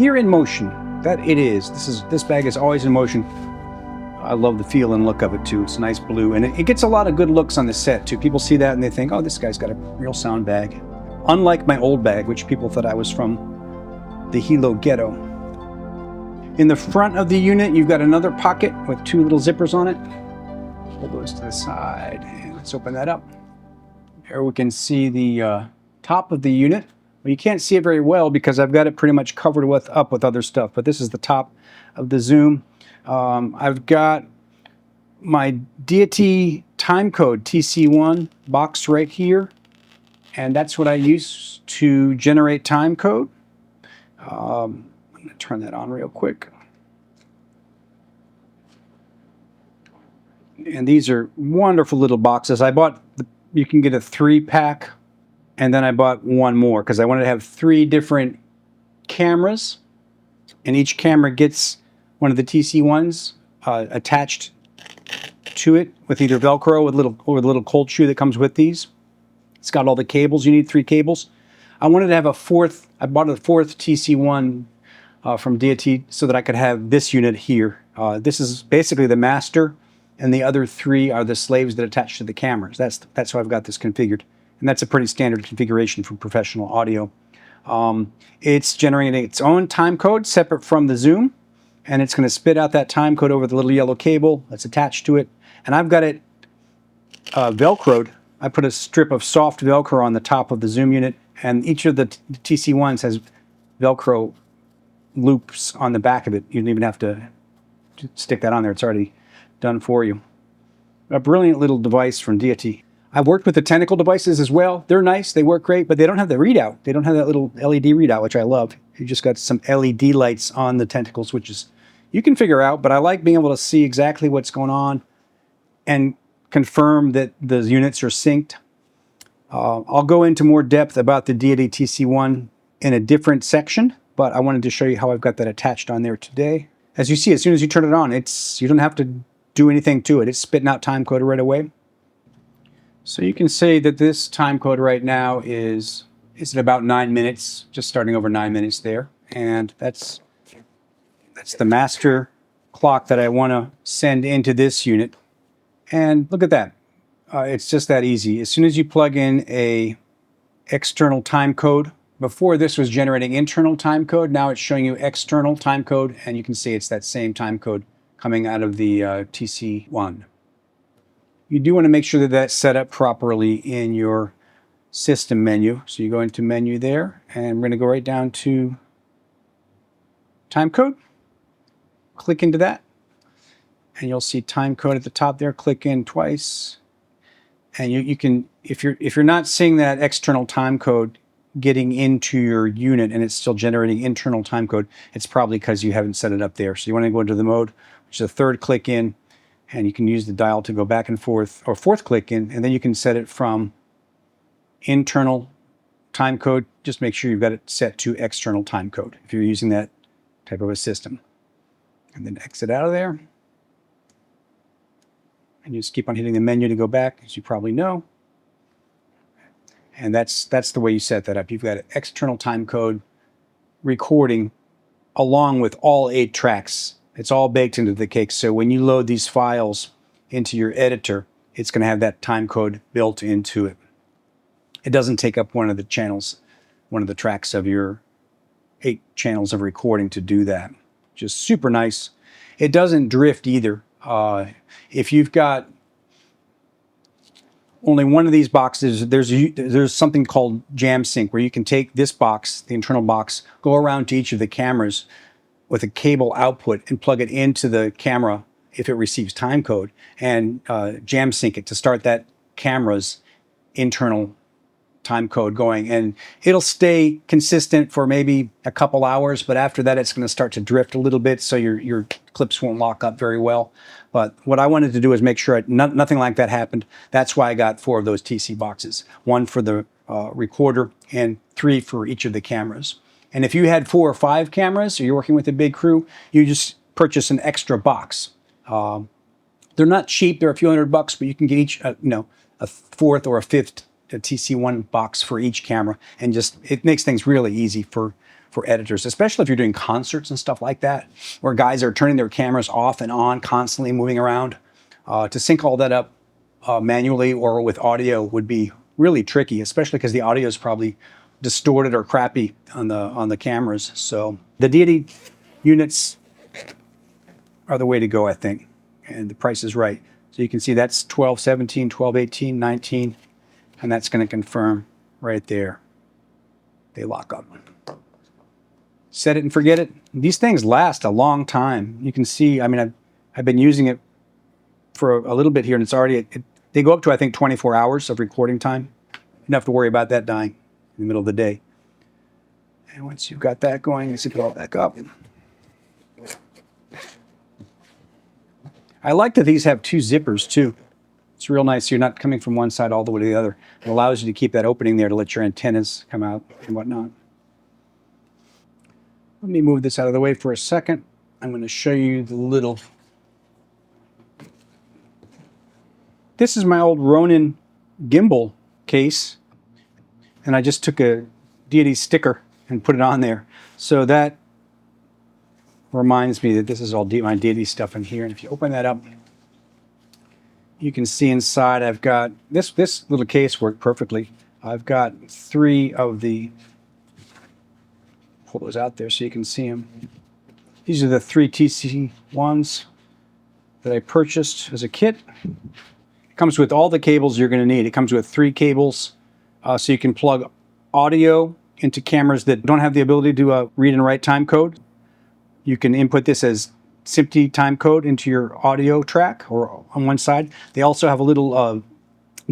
gear in motion. That it is. This bag is always in motion. I love the feel and look of it too. It's nice blue, and it gets a lot of good looks on the set too. People see that and they think, oh, this guy's got a real sound bag. Unlike my old bag, which people thought I was from the Hilo ghetto. In the front of the unit, you've got another pocket with two little zippers on it. Pull those to the side, and let's open that up. Here we can see the top of the unit. Well, you can't see it very well because I've got it pretty much covered up with other stuff, but this is the top of the Zoom. I've got my Deity Timecode TC-1 box right here, and that's what I use to generate timecode. I'm going to turn that on real quick. And these are wonderful little boxes. I bought, you can get a 3-pack, and then I bought one more because I wanted to have 3 different cameras, and each camera gets one of the TC-1s attached to it with either Velcro or the little cold shoe that comes with these. It's got all the cables. You need 3 cables. I wanted to have a 4th. I bought a 4th TC-1 from Deity so that I could have this unit here. This is basically the master, and the other 3 are the slaves that attach to the cameras. That's how I've got this configured. And that's a pretty standard configuration for professional audio. It's generating its own time code separate from the Zoom, and it's going to spit out that time code over the little yellow cable that's attached to it. And I've got it Velcroed. I put a strip of soft Velcro on the top of the Zoom unit, and each of the TC-1s has Velcro loops on the back of it. You don't even have to stick that on there. It's already done for you. A brilliant little device from Deity. I've worked with the Tentacle devices as well. They're nice, they work great, but they don't have the readout. They don't have that little LED readout, which I love. You just got some LED lights on the Tentacle switches. You can figure out, but I like being able to see exactly what's going on and confirm that the units are synced. I'll go into more depth about the Deity TC-1 in a different section, but I wanted to show you how I've got that attached on there today. As you see, as soon as you turn it on, you don't have to do anything to it. It's spitting out timecode right away. So you can say that this timecode right now is at about 9 minutes, just starting over 9 minutes there. And that's the master clock that I want to send into this unit. And look at that. It's just that easy. As soon as you plug in a external timecode, before this was generating internal timecode, now it's showing you external timecode, and you can see it's that same timecode coming out of the TC-1. You do want to make sure that that's set up properly in your system menu. So you go into menu there, and we're going to go right down to timecode. Click into that, and you'll see timecode at the top there. Click in twice, and you can, if you're not seeing that external timecode getting into your unit and it's still generating internal timecode, it's probably because you haven't set it up there. So you want to go into the mode, which is the 3rd click in, and you can use the dial to go back and forth, or 4th click in, and then you can set it from internal timecode. Just make sure you've got it set to external timecode if you're using that type of a system. And then exit out of there. And you just keep on hitting the menu to go back, as you probably know. And that's the way you set that up. You've got an external timecode recording along with all 8 tracks. It's all baked into the cake. So when you load these files into your editor, it's going to have that timecode built into it. It doesn't take up one of the channels, one of the tracks of your 8 channels of recording to do that. Just super nice. It doesn't drift either. If you've got only one of these boxes, there's something called Jam Sync, where you can take this box, the internal box, go around to each of the cameras with a cable output and plug it into the camera if it receives timecode, and jam sync it to start that camera's internal timecode going. And it'll stay consistent for maybe a couple hours, but after that it's going to start to drift a little bit, so your clips won't lock up very well. But what I wanted to do is make sure nothing like that happened. That's why I got 4 of those TC boxes, 1 for the recorder and 3 for each of the cameras. And if you had 4 or 5 cameras, or you're working with a big crew, you just purchase an extra box. They're not cheap. They're a few $100, but you can get each, a 4th or a 5th TC-1 box for each camera, and it makes things really easy for for editors, especially if you're doing concerts and stuff like that, where guys are turning their cameras off and on, constantly moving around. To sync all that up manually or with audio would be really tricky, especially because the audio is probably distorted or crappy on the cameras. So the Deity units are the way to go, I think, and the price is right. So you can see that's 12, 17, 12, 18, 19, and that's going to confirm right there. They lock up. Set it and forget it. These things last a long time. You can see, I mean, I've been using it for a little bit here, and it's already, they go up to, I think, 24 hours of recording time. You don't have to worry about that dying in the middle of the day. And once you've got that going, you zip it all back up. I like that these have two zippers too. It's real nice. You're not coming from one side all the way to the other. It allows you to keep that opening there to let your antennas come out and whatnot. Let me move this out of the way for a second. I'm going to show you the little... This is my old Ronin gimbal case, and I just took a Deity sticker and put it on there. So that reminds me that this is all my Deity stuff in here. And if you open that up, you can see inside I've got, this little case worked perfectly. I've got 3 of the, pull those out there so you can see them. These are the 3 TC-1s that I purchased as a kit. It comes with all the cables you're going to need. It comes with 3 cables, so you can plug audio into cameras that don't have the ability to read and write timecode. You can input this as SMPTE timecode into your audio track or on one side. They also have a little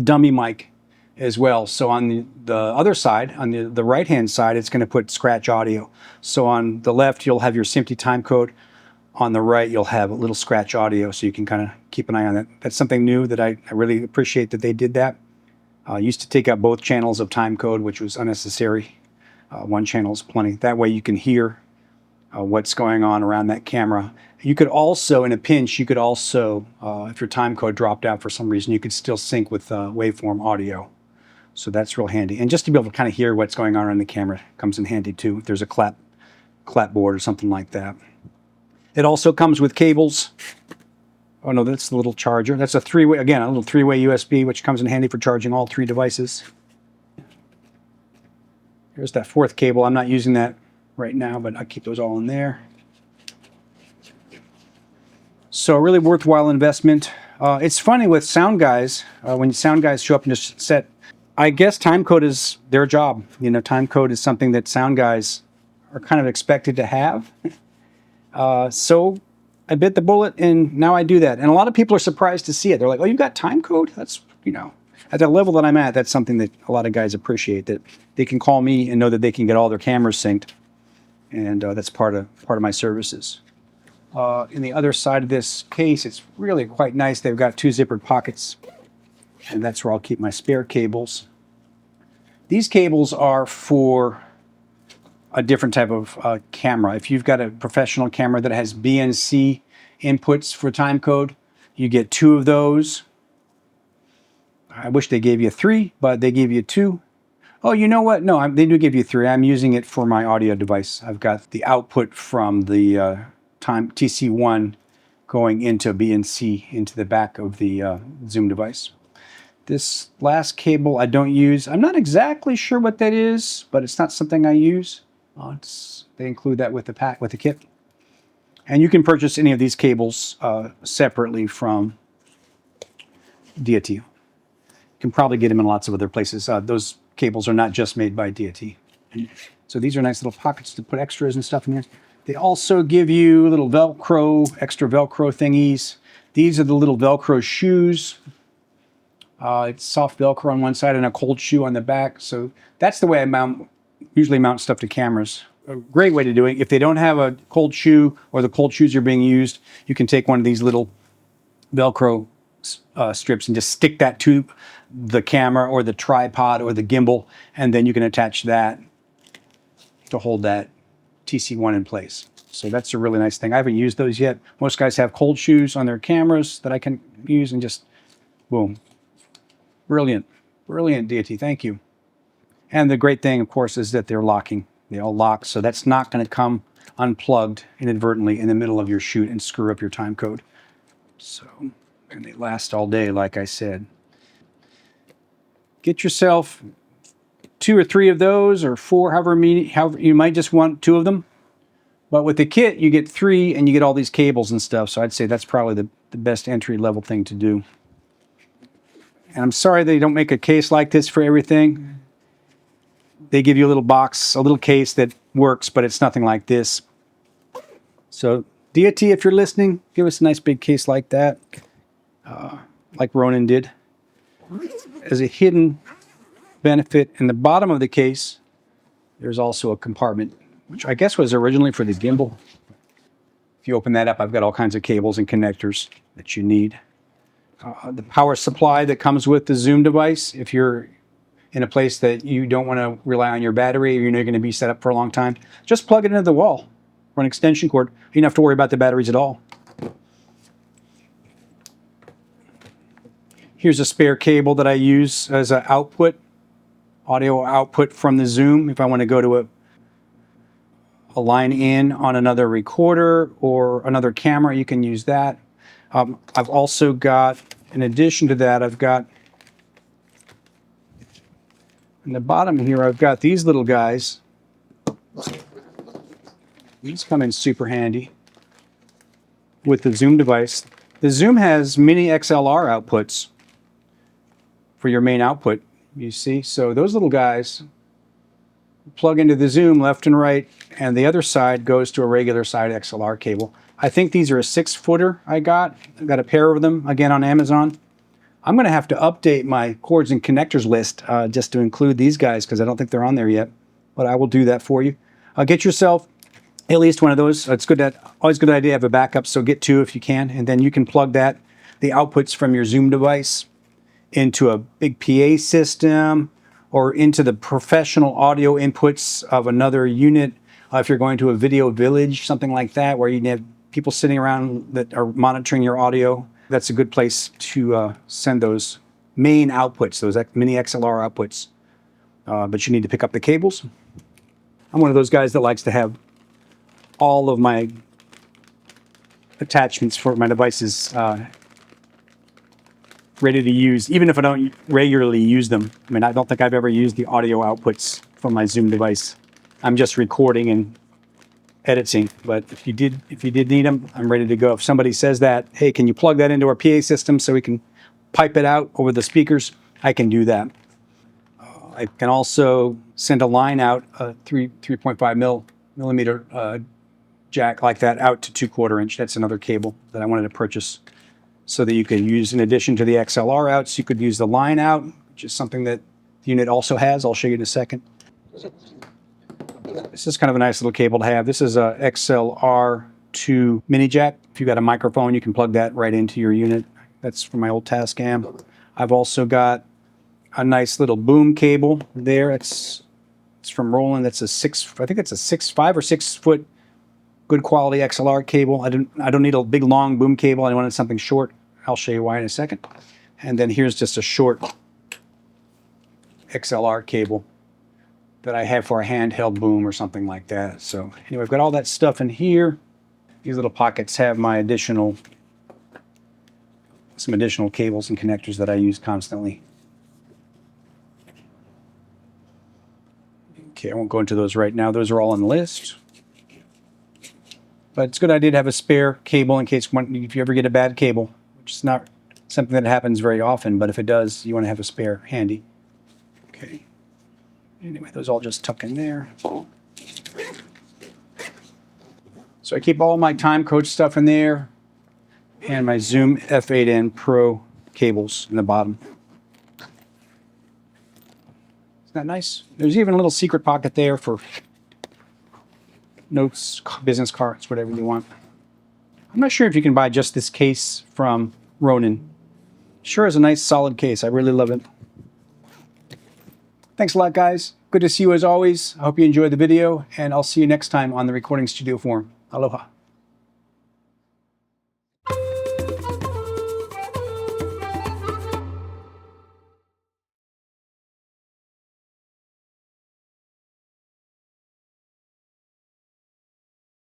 dummy mic as well. So on the other side, on the right-hand side, it's going to put scratch audio. So on the left, you'll have your SMPTE timecode. On the right, you'll have a little scratch audio, so you can kind of keep an eye on that. That's something new that I really appreciate that they did that. Used to take out both channels of timecode, which was unnecessary. One channel is plenty. That way you can hear what's going on around that camera. You could also, in a pinch, you could also, if your timecode dropped out for some reason, you could still sync with waveform audio. So that's real handy. And just to be able to kind of hear what's going on around the camera comes in handy too, if there's a clapboard or something like that. It also comes with cables. Oh no, that's the little charger. That's a 3-way, again, a little 3-way USB, which comes in handy for charging all 3 devices. Here's that 4th cable. I'm not using that right now, but I keep those all in there. So a really worthwhile investment. It's funny with sound guys, when sound guys show up in this set, I guess timecode is their job. You know, timecode is something that sound guys are kind of expected to have. So I bit the bullet and now I do that. And a lot of people are surprised to see it. They're like, oh, you've got timecode? That's, you know, at the level that I'm at, that's something that a lot of guys appreciate, that they can call me and know that they can get all their cameras synced. And that's part of my services. In the other side of this case, it's really quite nice. They've got 2 zippered pockets, and that's where I'll keep my spare cables. These cables are for a different type of camera. If you've got a professional camera that has BNC inputs for timecode, you get 2 of those. I wish they gave you 3, but they gave you 2. Oh, you know what? No, they do give you 3. I'm using it for my audio device. I've got the output from the TC-1 going into BNC into the back of the Zoom device. This last cable I don't use. I'm not exactly sure what that is, but it's not something I use. They include that with the pack, with the kit. And you can purchase any of these cables separately from Deity. You can probably get them in lots of other places. Those cables are not just made by Deity. So these are nice little pockets to put extras and stuff in here. They also give you little Velcro, extra Velcro thingies. These are the little Velcro shoes. It's soft Velcro on one side and a cold shoe on the back. So that's the way I usually mount stuff to cameras. A great way to do it. If they don't have a cold shoe or the cold shoes are being used, you can take one of these little Velcro strips and just stick that to the camera or the tripod or the gimbal, and then you can attach that to hold that TC-1 in place. So that's a really nice thing. I haven't used those yet. Most guys have cold shoes on their cameras that I can use and just boom. Brilliant. Brilliant, Deity. Thank you. And the great thing, of course, is that they're locking. They all lock, so that's not going to come unplugged inadvertently in the middle of your shoot and screw up your time code. So, and they last all day, like I said. Get yourself 2 or 3 of those, or 4, however you might just want 2 of them. But with the kit, you get 3 and you get all these cables and stuff. So I'd say that's probably the best entry-level thing to do. And I'm sorry they don't make a case like this for everything. They give you a little box, a little case that works, but it's nothing like this. So Deity, if you're listening, give us a nice big case like that, like Ronin did. As a hidden benefit, in the bottom of the case, there's also a compartment, which I guess was originally for the gimbal. If you open that up, I've got all kinds of cables and connectors that you need. The power supply that comes with the Zoom device, if you're in a place that you don't want to rely on your battery, or you're going to be set up for a long time, just plug it into the wall or an extension cord. You don't have to worry about the batteries at all. Here's a spare cable that I use as an output, audio output from the Zoom. If I want to go to a line in on another recorder or another camera, you can use that. I've also got, in addition to that, I've got, in the bottom here, I've got these little guys. These come in super handy with the Zoom device. The Zoom has mini XLR outputs for your main output, you see. So those little guys plug into the Zoom left and right, and the other side goes to a regular side XLR cable. I think these are a 6-footer I got. I've got a pair of them, again, on Amazon. I'm going to have to update my cords and connectors list just to include these guys, because I don't think they're on there yet, but I will do that for you. Get yourself at least one of those. It's good, always a good idea to have a backup, so get 2 if you can, and then you can plug the outputs from your Zoom device into a big PA system or into the professional audio inputs of another unit. If you're going to a video village, something like that, where you have people sitting around that are monitoring your audio, that's a good place to send those main outputs, those mini XLR outputs. But you need to pick up the cables. I'm one of those guys that likes to have all of my attachments for my devices ready to use, even if I don't regularly use them. I mean, I don't think I've ever used the audio outputs from my Zoom device. I'm just recording and editing. But if you did need them, I'm ready to go. If somebody says that, hey, can you plug that into our PA system so we can pipe it out over the speakers, I can do that. I can also send a line out, a 3.5 millimeter jack like that, out to 2/4 inch. That's another cable that I wanted to purchase, so that you could use, in addition to the XLR outs, you could use the line out, which is something that the unit also has. I'll show you in a second. This is kind of a nice little cable to have. This is a XLR2 mini jack. If you've got a microphone, you can plug that right into your unit. That's from my old Tascam. I've also got a nice little boom cable there. It's from Ronin. That's I think it's a 5 or 6 foot good quality XLR cable. I don't need a big long boom cable. I wanted something short. I'll show you why in a second. And then here's just a short XLR cable that I have for a handheld boom or something like that. So anyway, I've got all that stuff in here. These little pockets have my some additional cables and connectors that I use constantly. Okay, I won't go into those right now. Those are all on the list. But it's a good idea to have a spare cable in case if you ever get a bad cable, which is not something that happens very often, but if it does, you want to have a spare handy. Okay. Anyway, those all just tuck in there. So I keep all my Timecode stuff in there, and my Zoom F8n Pro cables in the bottom. Isn't that nice? There's even a little secret pocket there for notes, business cards, whatever you want. I'm not sure if you can buy just this case from Ronin. Sure is a nice solid case. I really love it. Thanks a lot, guys. Good to see you as always. I hope you enjoyed the video, and I'll see you next time on the Recording Studio Forum. Aloha.